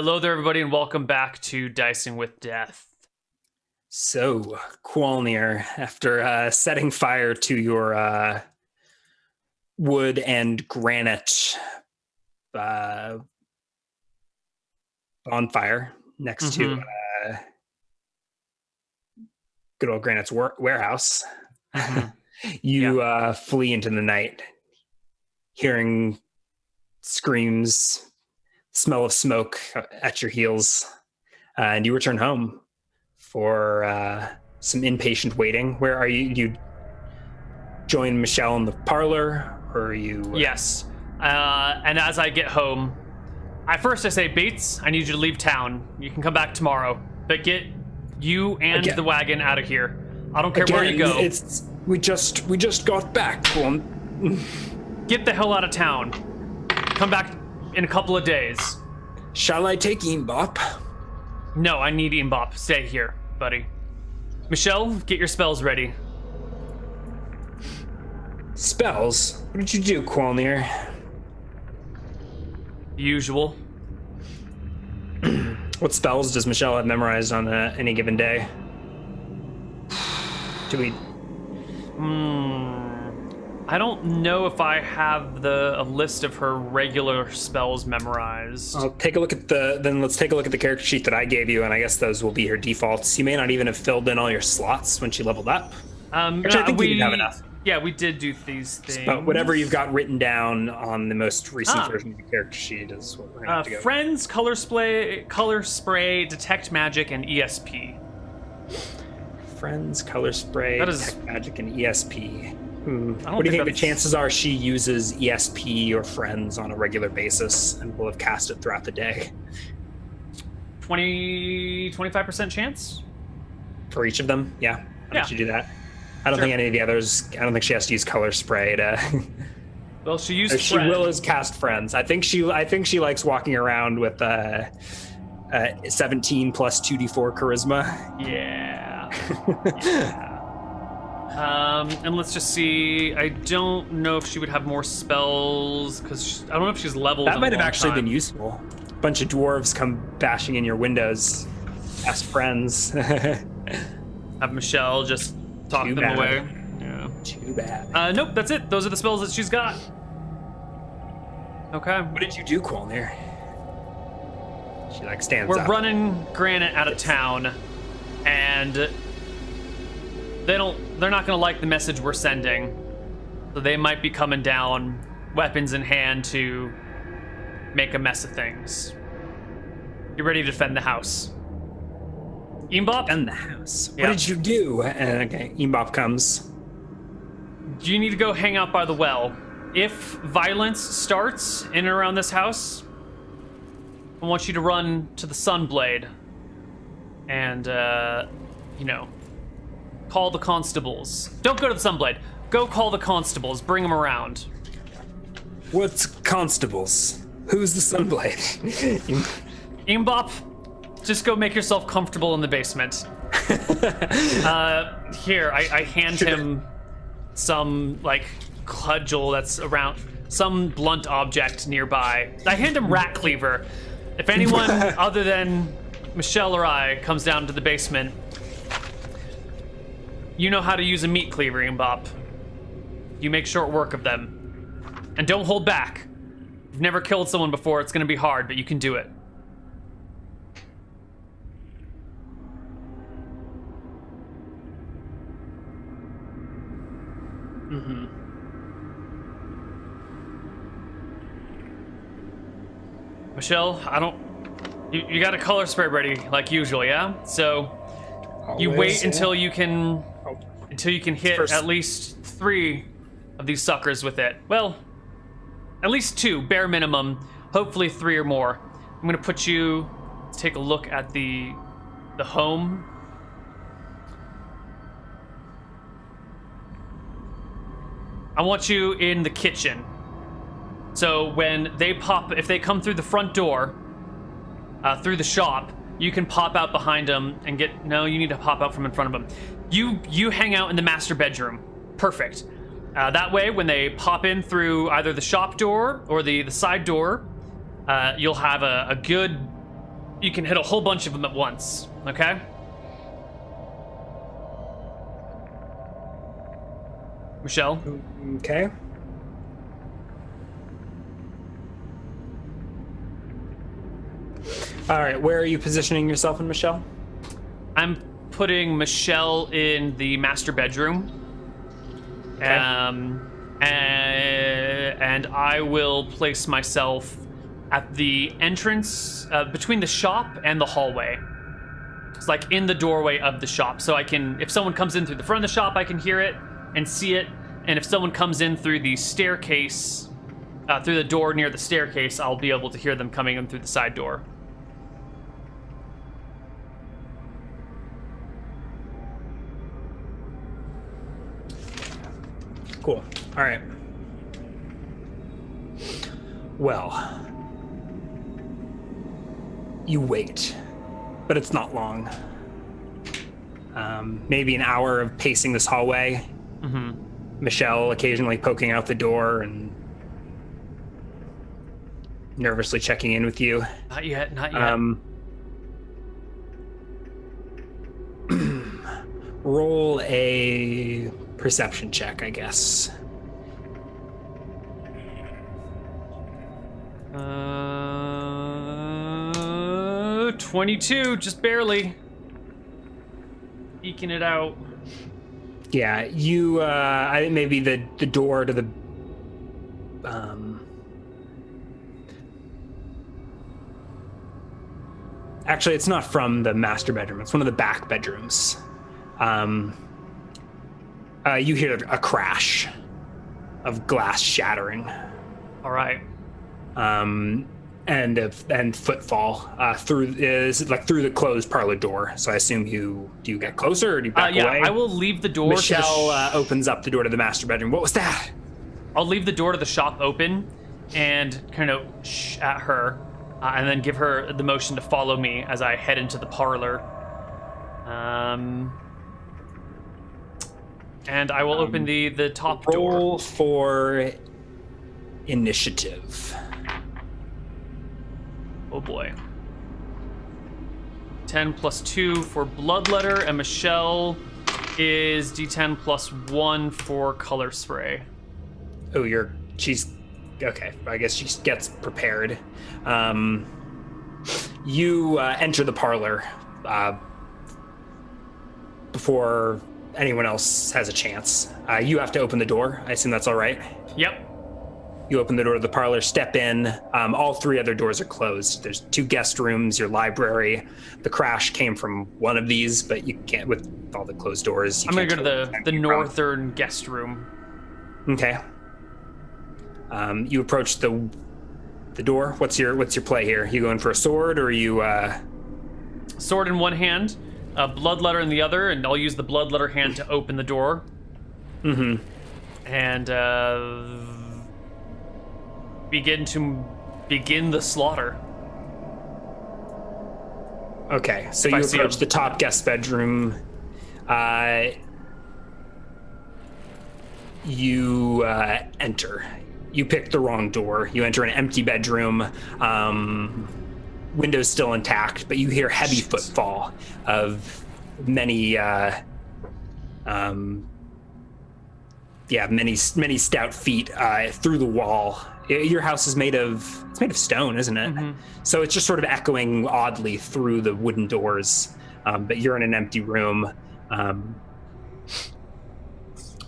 Hello there, everybody, and welcome back to Dicing with Death. So, Qualnir, after setting fire to your wood and granite bonfire next to good old Granite's warehouse, you flee into the night, hearing screams, smell of smoke at your heels, and you return home for some impatient waiting. Where are you? You join Michelle in the parlor, or are you? Yes. And as I get home, I say, Bates, I need you to leave town. You can come back tomorrow, but get you and the wagon out of here. I don't care where you go. We just got back. Get the hell out of town. Come back in a couple of days. Shall I take Mbop? No, I need Mbop. Stay here, buddy. Michelle, get your spells ready. Spells? What did you do, Qualnir? Usual. What spells does Michelle have memorized on any given day? Do we? I don't know if I have a list of her regular spells memorized. I'll take a look at let's take a look at the character sheet that I gave you, and I guess those will be her defaults. You may not even have filled in all your slots when she leveled up. Actually, I think we didn't have enough. Yeah, we did do these things. But whatever you've got written down on the most recent version of the character sheet is what we're gonna have to go. Friends, color spray, detect magic, and ESP. Friends, color spray, detect magic, and ESP. What do you think the chances are she uses ESP or Friends on a regular basis and will have cast it throughout the day? 25% chance? For each of them? Yeah. How did you do that? I don't Sure. think any of the others, I don't think she has to use color spray to... Well, she used She will has cast Friends. I think she likes walking around with 17 plus 2d4 charisma. Yeah. Yeah. And let's just see. I don't know if she would have more spells because I don't know if she's leveled. That might have actually been useful. A bunch of dwarves come bashing in your windows. Cast Friends. Have Michelle just talk them away. Yeah. Too bad. Nope, that's it. Those are the spells that she's got. Okay. What did you do, Qualnir? She stands up. We're running Granite out of town, and they're not gonna like the message we're sending. So they might be coming down, weapons in hand, to make a mess of things. You ready to defend the house? Mbop? Defend the house. Yeah. What did you do? Okay, Mbop comes. You need to go hang out by the well. If violence starts in and around this house, I want you to run to the Sunblade and, call the constables. Don't go to the Sunblade. Go call the constables. Bring them around. What's constables? Who's the Sunblade? Mbop, just go make yourself comfortable in the basement. Here, I hand him some, cudgel that's around, some blunt object nearby. I hand him Rat Cleaver. If anyone other than Michelle or I comes down to the basement, you know how to use a meat cleaver, Mbop. You make short work of them. And don't hold back. You've never killed someone before, it's gonna be hard, but you can do it. Michelle, you got a color spray ready like usual, yeah? So you wait until you can hit at least 3 of these suckers with it. Well, at least 2, bare minimum. Hopefully 3 or more. I'm gonna put you. Let's take a look at the home. I want you in the kitchen. So when if they come through the front door, through the shop, you can pop out behind them and you need to pop out from in front of them. You hang out in the master bedroom. Perfect. That way, when they pop in through either the shop door or the side door, you'll have a good you can hit a whole bunch of them at once. Okay. Michelle. Okay. All right, where are you positioning yourself and Michelle? I'm putting Michelle in the master bedroom. Okay. And I will place myself at the entrance between the shop and the hallway. It's like in the doorway of the shop. So I can, if someone comes in through the front of the shop, I can hear it and see it. And if someone comes in through the staircase, through the door near the staircase, I'll be able to hear them coming in through the side door. Cool. All right. Well, you wait, but it's not long. Maybe an hour of pacing this hallway. Mm-hmm. Michelle occasionally poking out the door and nervously checking in with you. Not yet, not yet. Roll a perception check, I guess. 22, just barely. Eking it out. Yeah, you, I think maybe the door to the, actually, it's not from the master bedroom. It's one of the back bedrooms. You hear a crash of glass shattering. All right. And footfall through the closed parlor door. So I assume do you get closer or do you back away? I will leave the door. Michelle opens up the door to the master bedroom. What was that? I'll leave the door to the shop open and kind of shh at her, and then give her the motion to follow me as I head into the parlor. And I will open the top door. Roll for initiative. Oh boy. 10 plus 2 for Bloodletter, and Michelle is D10 plus 1 for Color Spray. Oh, she's okay. I guess she gets prepared. You enter the parlor before anyone else has a chance. You have to open the door. I assume that's all right. Yep. You open the door to the parlor, step in. All three other doors are closed. There's 2 guest rooms, your library. The crash came from one of these, but you can't, with all the closed doors. I'm going to go to the northern guest room. Okay. You approach the door. What's your play here? You going for a sword, or are you... Sword in one hand, a Bloodletter in the other, and I'll use the Bloodletter hand to open the door. Mm-hmm. And, begin the slaughter. Okay, so you approach the top guest bedroom. You enter. You pick the wrong door. You enter an empty bedroom. Windows still intact, but you hear heavy footfall of many many stout feet through the wall. Your house is made of stone, isn't it? Mm-hmm. So it's just sort of echoing oddly through the wooden doors. But you're in an empty room.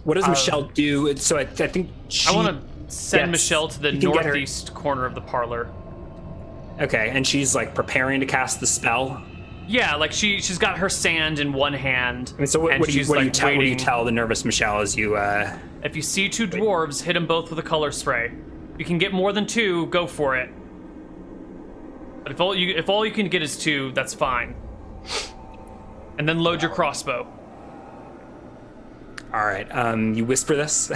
What does Michelle do? So I think I want to send Michelle to the northeast corner of the parlor. Okay, and she's like preparing to cast the spell. Yeah, like she's got her sand in one hand. I mean, so what do you tell the nervous Michelle as you? If you see 2 dwarves, hit them both with a color spray. You can get more than 2, go for it. But if all you can get is 2, that's fine. And then load your crossbow. All right. You whisper this.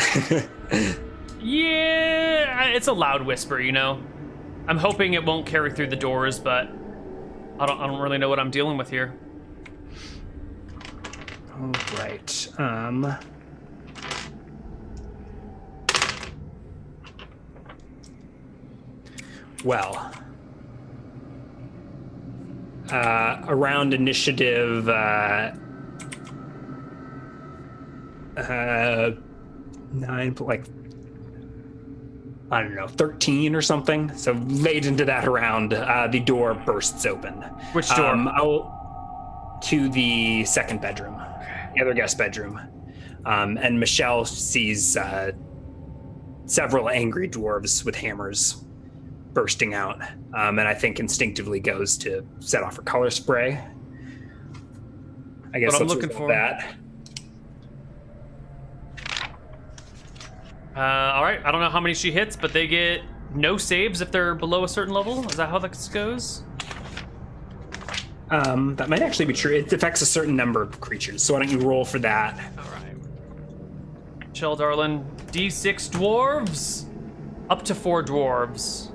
Yeah, it's a loud whisper, you know. I'm hoping it won't carry through the doors, but I don't really know what I'm dealing with here. All right. Well, around initiative 9, like, I don't know, 13 or something. So late into that round, the door bursts open. Which door? To the second bedroom, the other guest bedroom. And Michelle sees several angry dwarves with hammers bursting out. And I think instinctively goes to set off her color spray. I guess what I'm let's looking for that. All right, I don't know how many she hits, but they get no saves if they're below a certain level. Is that how this goes? That might actually be true. It affects a certain number of creatures, so why don't you roll for that? All right. Chill, darling. D6 dwarves. Up to 4 dwarves.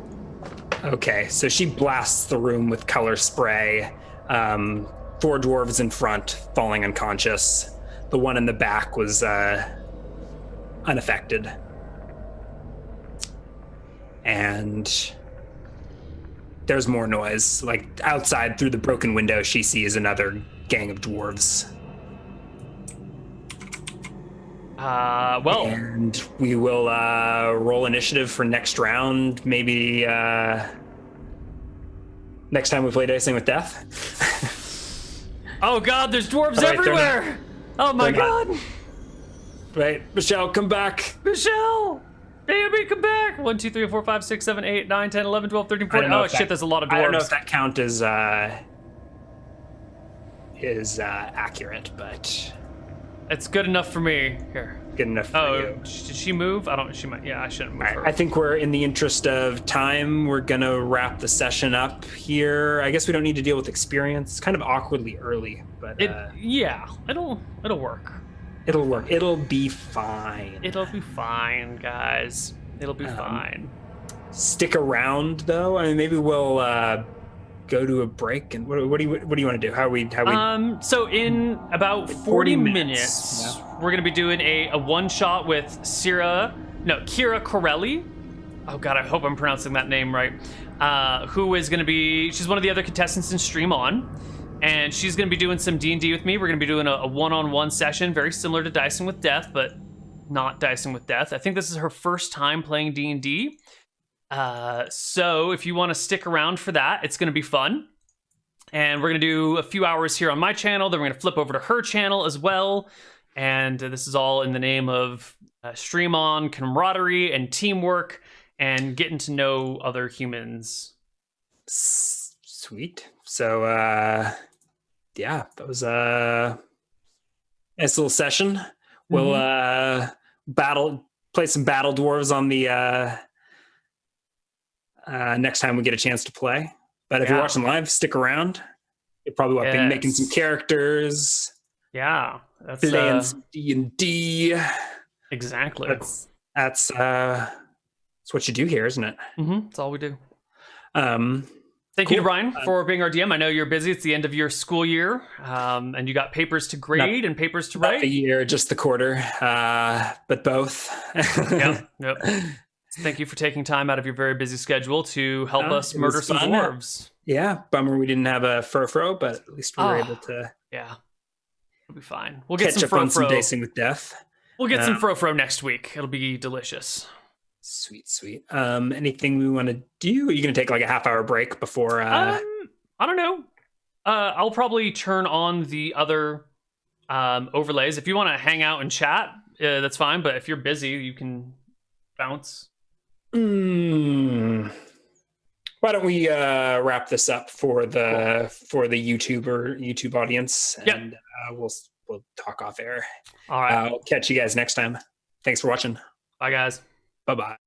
Okay, so she blasts the room with color spray. 4 dwarves in front, falling unconscious. The one in the back was unaffected. And there's more noise. Like outside through the broken window, she sees another gang of dwarves. Well. And we will roll initiative for next round. Maybe next time we play Dicing with Death. Oh God, there's dwarves everywhere. Oh my God. Right, Michelle, come back. Michelle. Baby, come back! 1, 2, 3, 4, 5, 6, 7, 8, 9, 10, 11, 12, 13, 14. Oh shit, there's a lot of dwarves. I don't know if that count is accurate, but it's good enough for me. Here. Good enough for you. Did she move? I don't. She might. Yeah, I shouldn't move her. I think we're in the interest of time. We're gonna wrap the session up here. I guess we don't need to deal with experience. It's kind of awkwardly early, but yeah, it'll work. It'll work. It'll be fine. It'll be fine, guys. It'll be fine. Stick around, though. I mean, maybe we'll go to a break. And what do you want to do? How we? So in about 40 minutes, we're gonna be doing a one shot with Kira Corelli. Oh God, I hope I'm pronouncing that name right. Who is gonna be? She's one of the other contestants in Stream On. And she's going to be doing some D&D with me. We're going to be doing a one-on-one session, very similar to Dicing with Death, but not Dicing with Death. I think this is her first time playing D&D. So if you want to stick around for that, it's going to be fun. And we're going to do a few hours here on my channel. Then we're going to flip over to her channel as well. And this is all in the name of Stream On, camaraderie, and teamwork, and getting to know other humans. Sweet. So, yeah, that was a nice little session. We'll play some battle dwarves on the next time we get a chance to play. But if you're watching live, stick around. You'll probably be making some characters. Yeah, that's playing some D&D. Exactly. That's what you do here, isn't it? Mm-hmm. That's all we do. Thank you to Brian for being our DM. I know you're busy. It's the end of your school year, and you got papers to grade and papers to write. Not the year, just the quarter, but both. Yep. Thank you for taking time out of your very busy schedule to help us murder some dwarves. Yeah, bummer we didn't have a frofro, but at least we were able to. Yeah, it'll be fine. We'll get catch up on some Dicing with Death. We'll get some frofro next week. It'll be delicious. Sweet. Anything we want to do? Are you going to take like a half-hour break before? I don't know. I'll probably turn on the other overlays. If you want to hang out and chat, that's fine. But if you're busy, you can bounce. Why don't we wrap this up for the YouTube audience, and we'll talk off air. All right. I'll catch you guys next time. Thanks for watching. Bye, guys. Bye-bye.